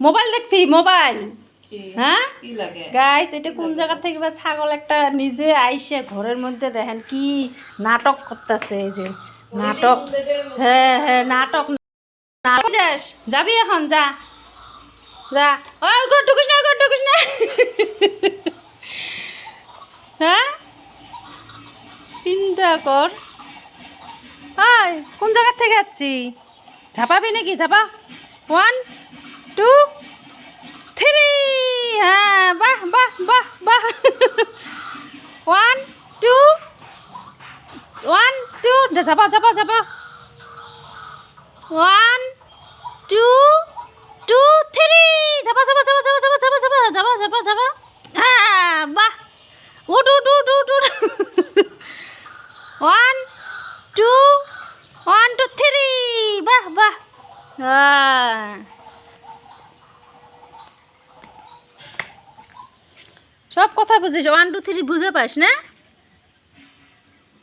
Mobile দেখবি mobile. হ্যাঁ guys, এটা কোন জায়গা থেকে বা ছাগল একটা নিজে আইসে ঘরের মধ্যে দেখেন কি নাটক করতেছে। এই যে নাটক, হ্যাঁ হ্যাঁ নাটক। যাস যাবি এখন, যা যা। ওই ঘর ঢুকিস না, ঘর ঢুকিস না। হ্যাঁ চিন্তা কর। হাই কোন জায়গা থেকে যাচ্ছি? ঝাপাবি নাকি? ঝাপা। 1 2 3। হ্যাঁ বাহ বাহ বাহ বাহ। 1 2 1 2 ঝাপা ঝাপা ঝাপা। 1 2 2 3 ঝাপা ঝাপা ঝাপা ঝাপা ঝাপা ঝাপা ঝাপা ঝাপা ঝাপা ঝাপা। হ্যাঁ বাহ। উঠ উঠ উঠ উঠ উঠ। 1 2 1 2 3 বাহ বাহ। হ্যাঁ সব কথা বুঝিস, 1 2 3 বুঝে পাস না?